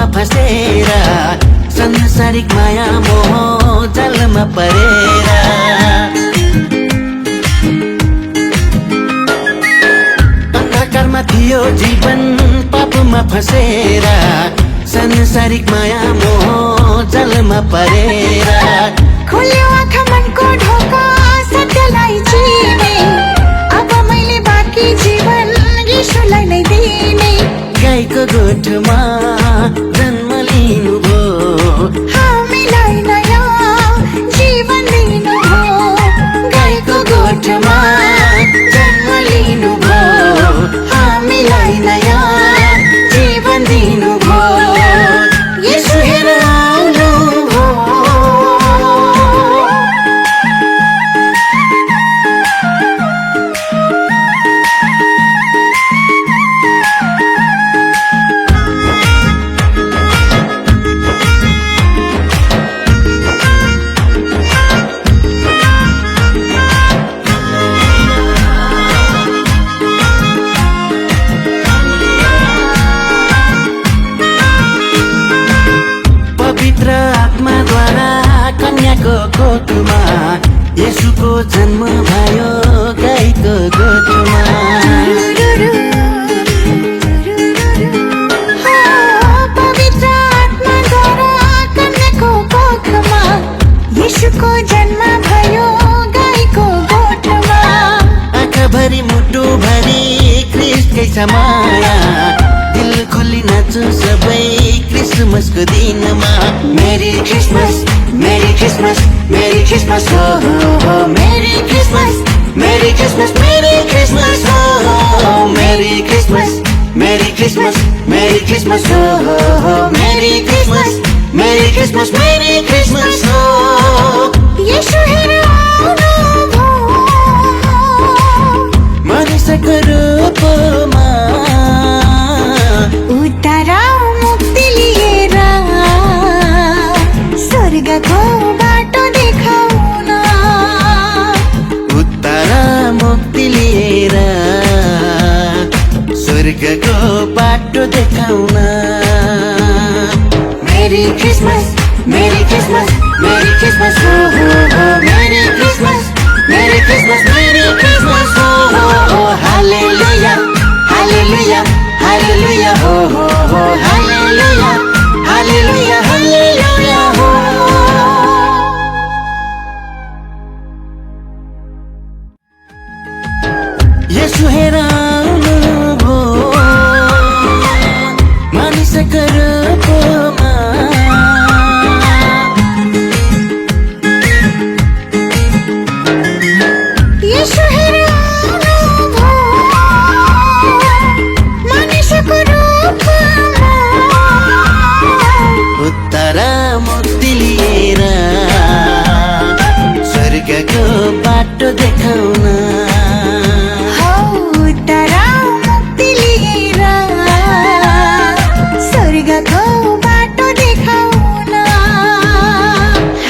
पापमा फसेर संसारिक माया मोह जालमा परेर अन्धकारमा थियो जीवन पापमा फसेर संसारिक माया मोह जालमा परेर खुल्यो आँखा मनको ढोका सत्यलाई चिने अब मैले बाँकी जीवन यीशुलाई नै दिने गाईको गोठमा जन्म लिनुभयो हामीलाई नयाँ जीवन दिनुभयो गाईको गोठमा जन्म लिनुभयो हामीलाई नयाँ जीवन दिनुभयो येशू हेर आउनुभयो पवित्र आत्माद्वारा कन्याको कोखमा येशूको जन्म भयो गाईको गोठमा पवित्र आत्माद्वारा कन्याको कोखमा यीशुको जन्म भयो गाईको गोठमा आँखाभरि मुटुभरि ख्रिस्टकै छ माया दिल खोली नाच्छु सबै क्रिसमसको दिनमा merry Christmas merry Christmas merry Christmas हो merry Christmas merry Christmas merry Christmas हो merry Christmas merry Christmas merry Christmas हो merry Christmas merry Christmas merry Christmas हो यीशु हेर आउनुभयो मानिसको रूपमा उद्धार मुक्ति लिएर स्वर्गको बाटो देखाउन उत्तर मुक्ति लिएर स्वर्गको बाटो देखाउन merry Christmas merry Christmas merry Christmas हो merry Christmas merry Christmas merry Christmas हो हालेलुया हालेलुया हालेलुया हो हालेलुया हालेलुया हालेलुया हो येशू हेर आउनुभयो मानिसको रूपमा यीशु हेर आउनुभयो मानिसको रूपमा उत्तर मुक्ति लिएर स्वर्गको बाटो देखाउन उद्धार मुक्ति लिएर स्वर्गको बाटो देखाउन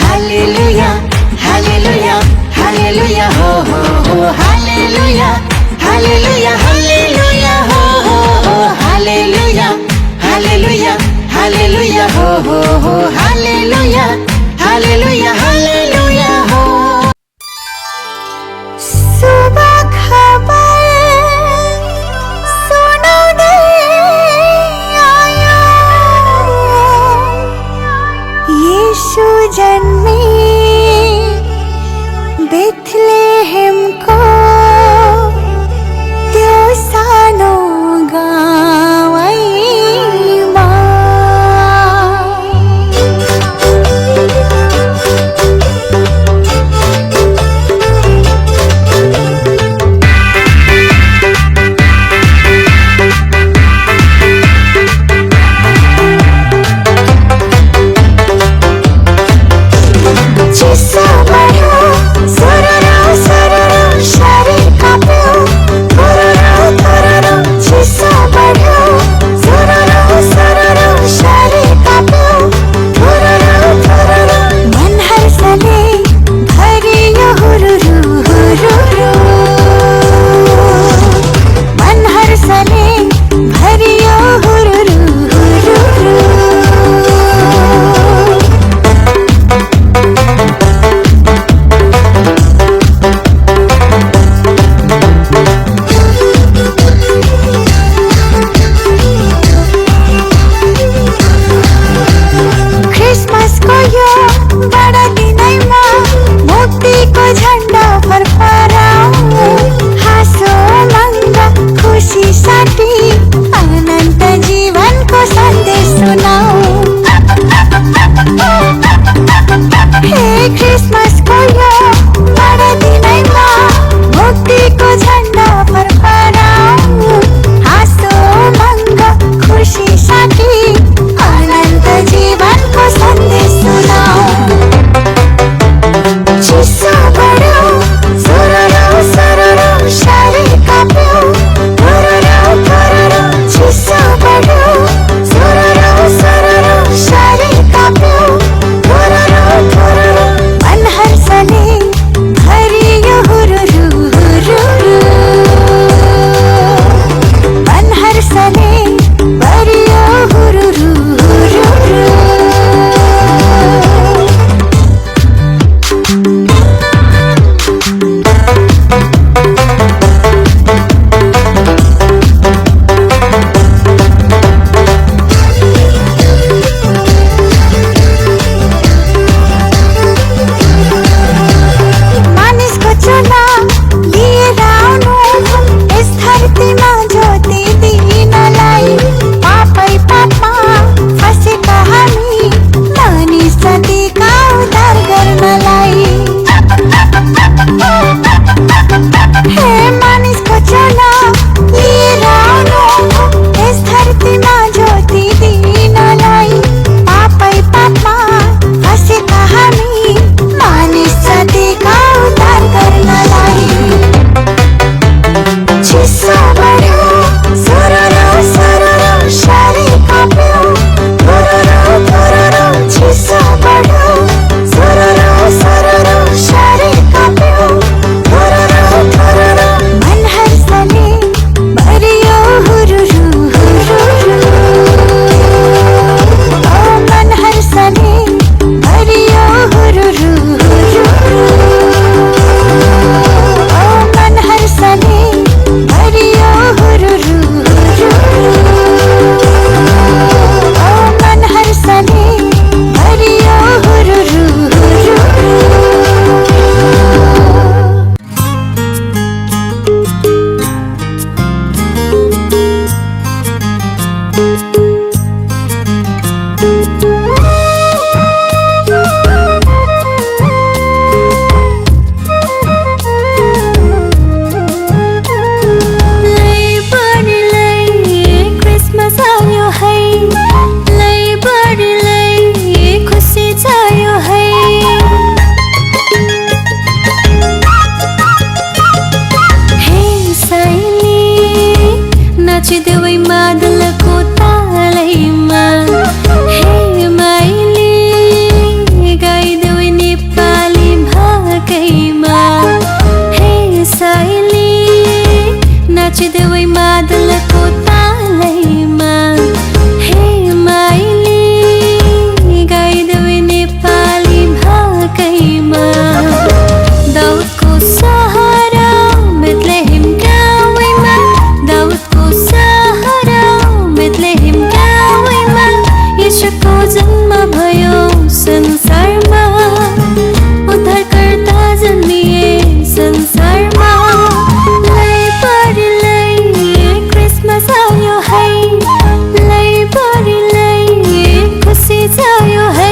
हालेलुया हालेलुया हालेलुया हो हालेलुया हालेलुया हालेलुया हो हालेलुया हालेलुया हालेलुया हो हालेलुया हालेलुया हालेलुया हो शुभ खबर सुनाउँदै आयो यीशु जन्मे बेथलेहेमको नाचिदेऊ मादलको तालैमा हे माइली गाइदेऊ नेपाली भाकैमा हे साइली नाचिदेऊ मादलको तालैमा हे माइली गाइदेऊ नेपाली भाकैमा दाउदको सहारा बेथलेहेम गाउँमा दाउदको सहारा बेथलेहेम गाउँमा येशूको जन्म भयो संसारमा उद्धारकर्ता जन्मिए संसारमा लै परी लै क्रिसमस आयो है लै परी लै खुसी छायो है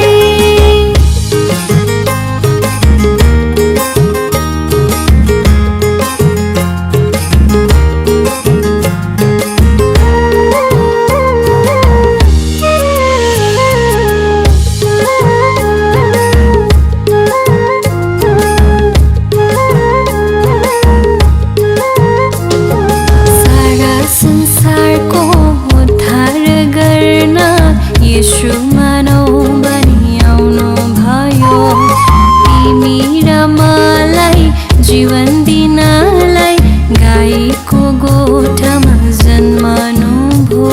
संसारको उद्धार गर्न येशू मानव बनी आउनु भयो तिमी र मलाई जीवन दिनलाई गाईको गोठमा जन्मनु भो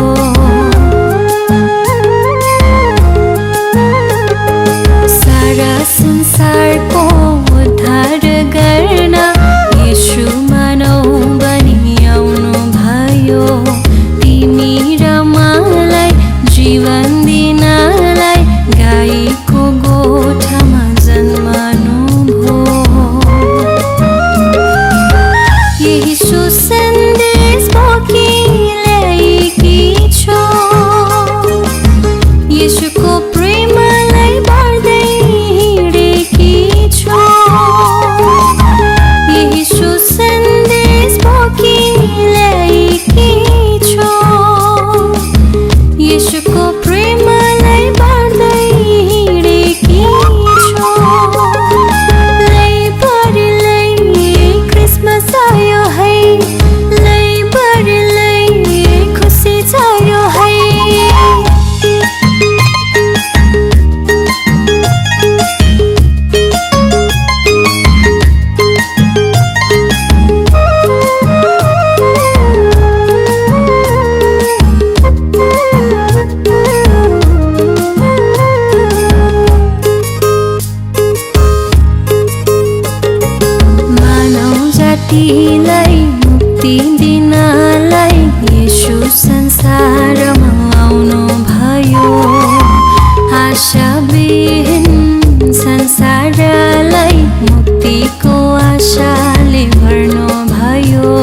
सारा संसारको उद्धार गर्न येशू मानव बनी आउनु भयो तिमी र मलाई जीवन दिनलाई गाईको गोठमा जन्मनु भो यही सुसन्देश बोकी ल्याएकी छु येशूको प्रेमलाई बाँड्दै हिँडेकी छु यही सुसन्देश बोकी ल्याएकी छु येशूको प्रेमलाई बाँड्दै हिँडेकी छु लै परी लै क्रिसमस आयो है लै परी लै खुसी छायो है जातिलाई मुक्ति दिनलाई येशू संसारमा आउनु भयो आशाविहीन संसारलाई मुक्तिको आशाले भर्नु भयो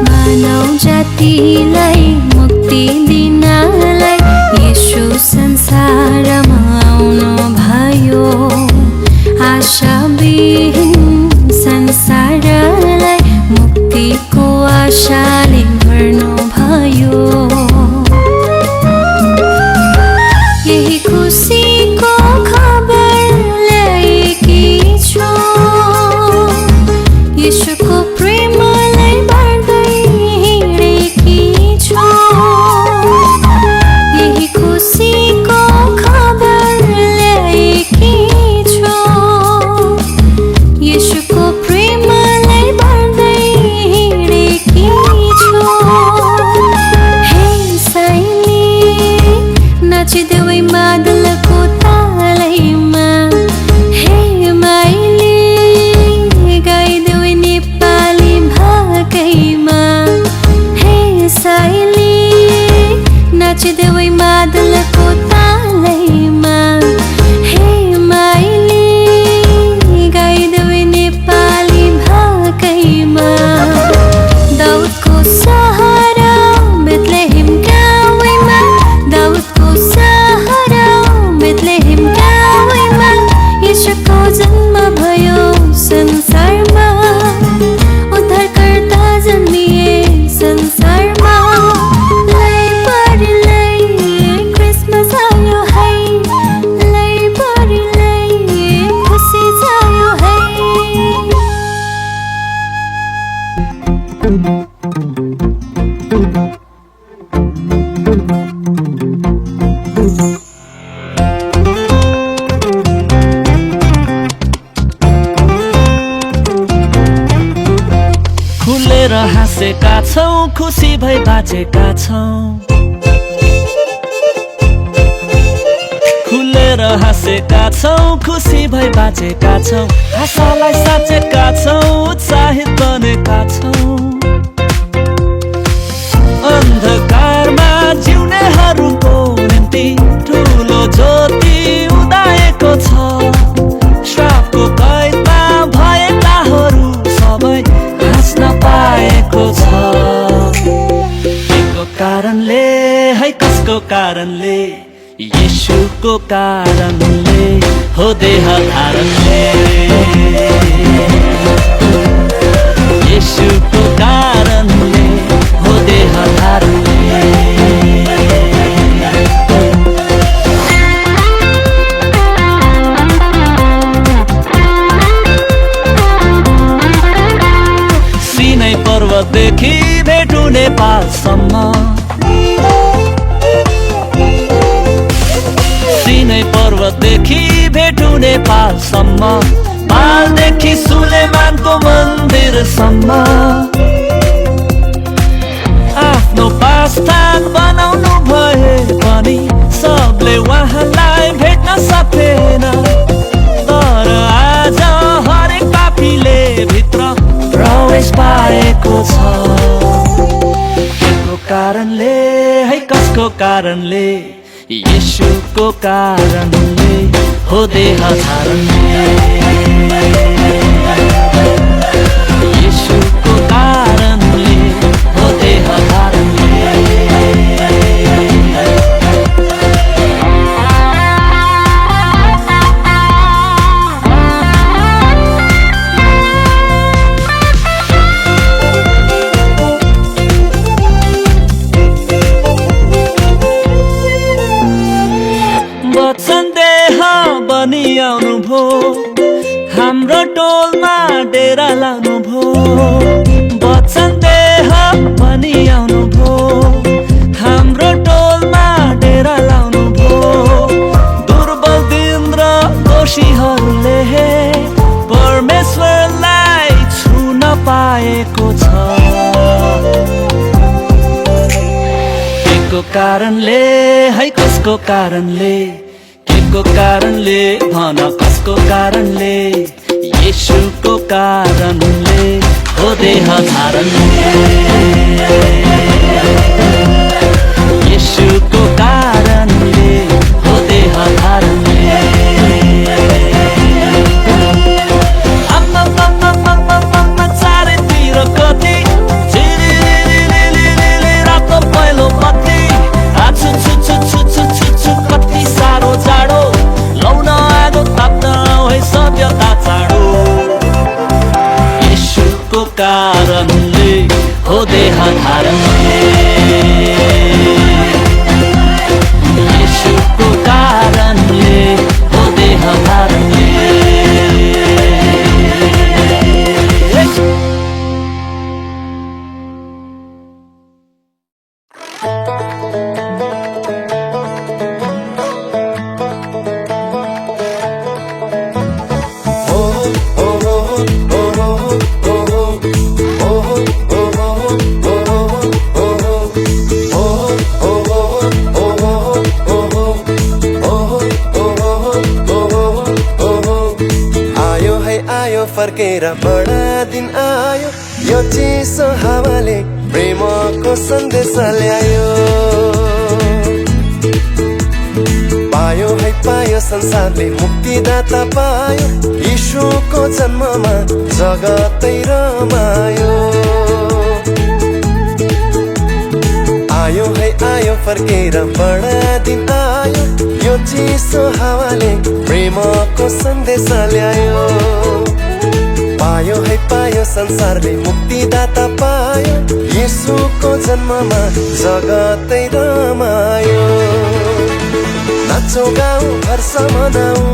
मानव जातिलाई मुक्ति दिनलाई येशू संसारमा आउनु भयो आशाविहीन हाँसेका छौँ खुसी भई बाँचेका छौँ खुलेर हाँसेका छौँ खुसी भई बाँचेका छौँ आशालाई साँचेका छौँ उत्साहित बनेका छौँ अन्धकारमा जिउनेहरूको निम्ति ठुलो ज्योति उदाएको छ श्रापको कैदमा भएकाहरू सबै हाँस्न पाएको छ केको कारणले है कसको कारणले येशूको कारणले हो देह धारणले येशूको कारणले हो देह धारणले सिनै पर्वतदेखि भेटु नेपालसम्म सिनै पर्वतदेखि भेटु नेपालसम्म पालदेखि सुलेमानको मन्दिरसम्म आफ्नो वासस्थान बनाउनु भए पनि सबले उहाँलाई भेट्न सकेन तर आज हरेक पापीले भित्र प्रवेश पाएको छ केको कारणले है कसको कारणले येशूको कारणले हो देह धारणले येशूको कारणले हो देह धारणले वचन देह बनि आउनु भो हाम्रो टोलमा डेरा लाउनु भो वचन देह बनि आउनु भो हाम्रो टोलमा डेरा लाउनु भो दुर्बल दिन र दोषीहरूले परमेश्वरलाई छुन पाएको छ केको कारणले है कसको कारणले केको कारणले भन कसको कारणले येशूको कारणले हो देह धारणले येशूको कारणले हो देह धारणले चारैतिर कति रातो पहिलो पत्ती आछु छु छु छु छु छु छु कति साह्रो जाडो लाउन आगो ताप्न है सभ्यता चाँडो येशूको कारणले हो देह धारणले येशूको कारणले हो देह धारणले फर्केर बडा दिन आयो यो चिसो हावाले प्रेमको सन्देश ल्यायो पायो है पायो संसारले मुक्तिदाता पायो यीशुको जन्ममा जगतै रमायो आयो है आयो फर्केर बडा दिन आयो यो चिसो हावाले प्रेमको सन्देश ल्यायो पायो है पायो संसारले मुक्तिदाता पायो यीशुको जन्ममा जगतै रमायो नाचौ गाउँ हर्ष मनाऊ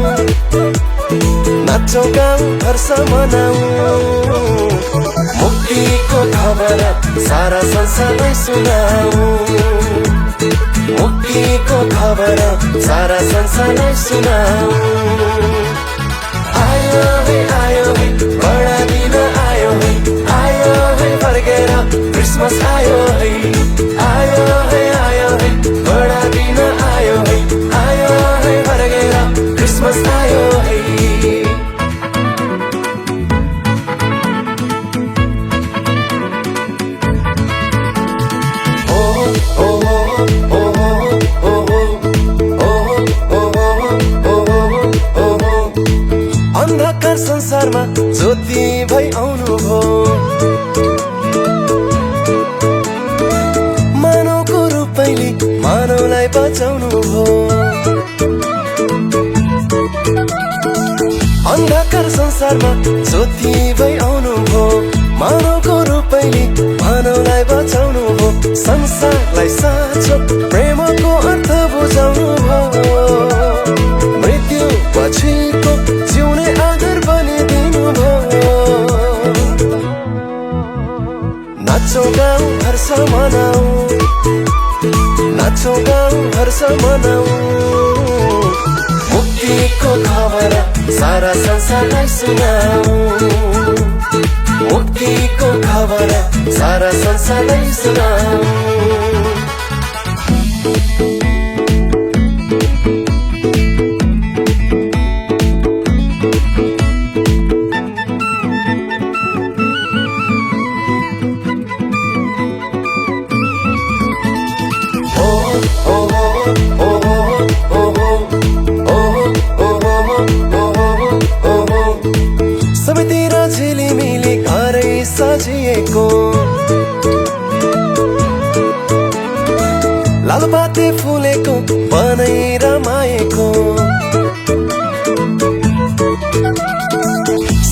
नाचौ गाउँ हर्ष मनाऊ मुक्तिको खबर सारा संसारलाई सुनाऊ मुक्तिको खबर सारा संसारलाई सुनाऊ आयो है बडा दिन आयो है फर्केर अन्धकार संसारमा ज्योति भई आउनुभयो मानवको रूपैले मानवलाई बचाउनुभयो अन्धकार संसारमा ज्योति भई आउनुभयो मानवको रूपैले मानवलाई बचाउनुभयो संसारलाई साँचो प्रेमको अर्थ बुझाउनुभयो मृत्यु पछिको जिउने आधार बनिदिनुभयो नाचौँ गाउँ हर्ष मनाऊ नाचौँ गाउँ हर्ष मनाऊ मुक्तिको खबर सारा संसारलाई सुनाऊ मुक्तिको खबर सारा संसारलाई सुनाऊ सबैतिर झिलिमिली घरै सजिएको लालुपाते फुलेको बनाइ रमाएको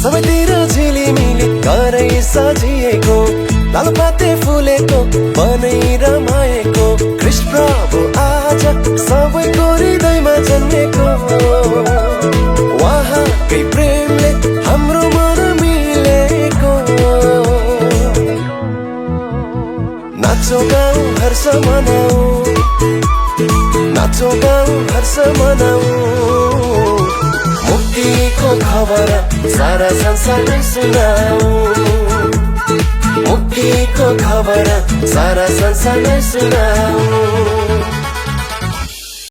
सबैतिर झिलिमिली घरै सजिएको लालुपाते फुलेको बनाइ रमाएको कृष्ण प्रभु आज सबैको हृदयमा जन्मेको उहाँकै प्रेमले हाम्रो मन मिलेको नाचौँ गाउँ हर्ष मनाऊ नाचौँ गाउँ हर्ष मनाऊ मुक्तिको खबर सारा संसारलाई सुनाऊ मुक्तिको खबर सारा संसारलाई सुनाऊ